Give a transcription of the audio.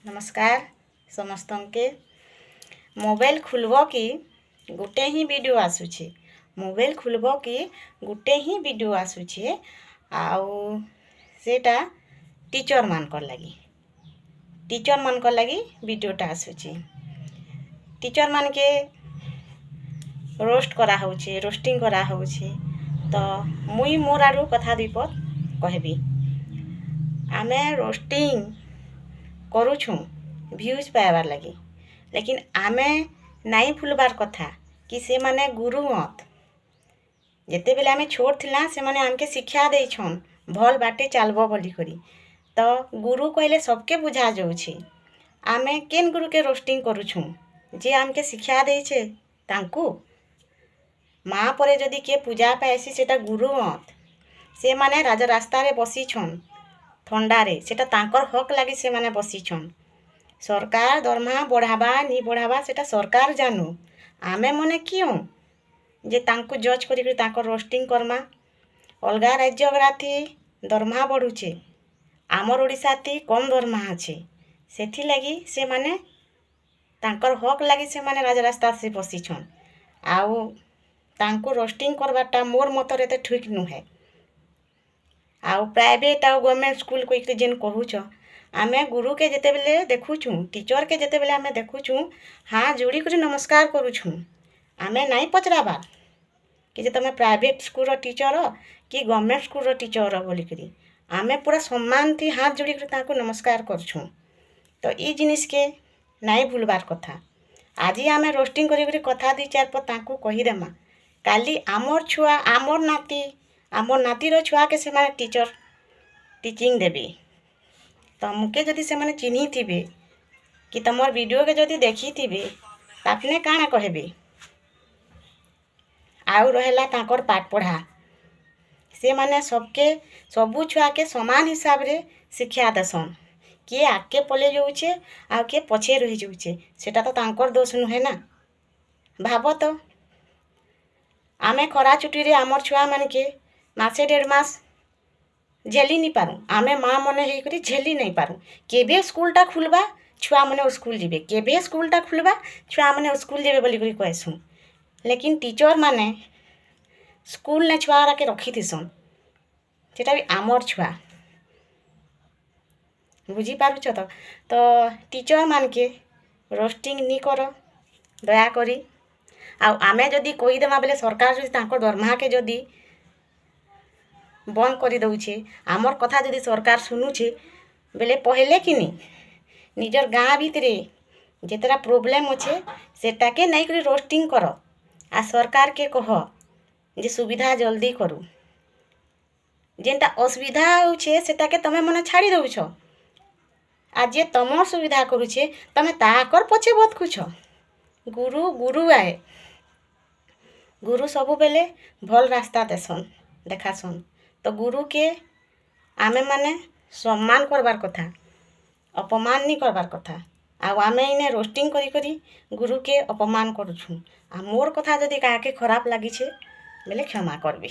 नमस्कार समस्त के मोबाइल खुलबो कि गोटे ही वीडियो आसुचे मोबाइल खुलबो कि गोटे ही वीडियो आसुचे आउ सेटा टीचर मानकर लगी वीडियोटा आसुचे टीचर मान के रोस्ट करा होचे रोस्टिंग करा होचे तो मुई मोर आड़ू कथा दीपद कहबी आमे रोस्टिंग करूछुं व्यूज पाइबार लगी लेकिन आमे नाई भूलबार कथा कि से माने गुरु मत जेते बेले आमे छोट थिला से माने आमके शिक्षा देछन भल बाटे चालबो बोली करी तो गुरु कहले सबके बुझा जाउछे आमे केन गुरु के रोस्टिंग करूछुं जे आमके शिक्षा देछे तांकू माँ परे जदि के पूजा पाएसी सेटा गुरु मत से माने राज रास्ता रे बसी छन ठंडारे सेटा तांकर हक लगी से माने बसी छन सरकार दरमा बढ़ावा नी बढ़ावा सेटा सरकार जानू आमे मने क्यों जे तांको जज करी तांकर रोस्टिंग करमा अलगा राज्य ग्राथी दरमा बढ़ुचे आमर ओडिशा ती कम दरमा अच्छे सेथि लगी से माने तांकर हक लगी से माने राज रास्ता से बसी छन आउ तांको रोस्टिंग करवाटा मोर मतरे ते ठीक नुहे आउ प्राइवेट आउ गवर्नमेंट स्कूल को एक जेन कहूछ आमे गुरु के जेते बेले देखुछुं टीचर के जेते बेले आमे देखुछुं हाँ जोड़ी कर नमस्कार करूछुं आमे नाई पचराबार कि जे तमे प्राइवेट स्कूल टीचर कि गवर्नमेंट स्कूल टीचर बोली करी आमे पूरा सम्मान थी हाथ जोड़ी कर ताको नमस्कार करछुं तो ई जिनिस के नाई भूलबार कथा आज आमे रोस्टिंग करी कथा दी चार पर ताको कही देमा काली आमर छुआ आमर नातीर छुआ के से माने टीचर टीचिंग देबे तमके जदि से माने चिन्ही थिबे कि तमर वीडियो के जदि देखी थिबे तापने काना कहबे आउ रहेला ताकर पाठ पढ़ा से माने सबके सबु छुआ के समान हिसाब रे शिक्षा देसन किए आगे पले जाउछे आ के पछे रही जाउछे सेटा तो तांकर दोष नुहे ना भाबो तो आमे खरा छुट्टी रे आमर छुआ मान के मासे 1.5 मास झेली नहीं पारूँ आमे माँ मने हे करी झेली नहीं पारूँ केबे स्कूलटा खुलबा छुआ मने स्कूल जीवे केबे स्कूलटा खुलबा छुआ मने स्कूल जीवे बोली करी कहसुँ लेकिन टीचर माने स्कूल ने छुआ के रखी थीसन सेटा भी आमर छुआ बुझी पारुछ तो टीचर मान के रोस्टिंग नी कर दया करी आउ आमे जदि कहीदेमा बेले सरकार जदि तांकर दरमा के जदि बंद कर दउछे आमर कथा जदि सरकार सुनुछे बेले पहले कि निजर गाँ भितरे जेतरा प्रॉब्लम अच्छे सेटा के नहीं करी रोस्टिंग कर आ सरकार के कह जे सुविधा जल्दी करू जेनटा असुविधा होछे सेटा के तमे मने छाड़ी दउछ आ जे तमर सुविधा करूछे तमे ताकर पछे बदकुछ गुरु गुरु आए गुरु सबु बेले भल रास्ता देसन देखासन तो गुरु के आमे माने सम्मान करबार कथा अपमान नहीं करबार कथा आ आमे इने रोस्टिंग करी करी गुरु के अपमान करूछुं आ मोर कथा जदि काके खराब लागिछे बेले क्षमा करबे।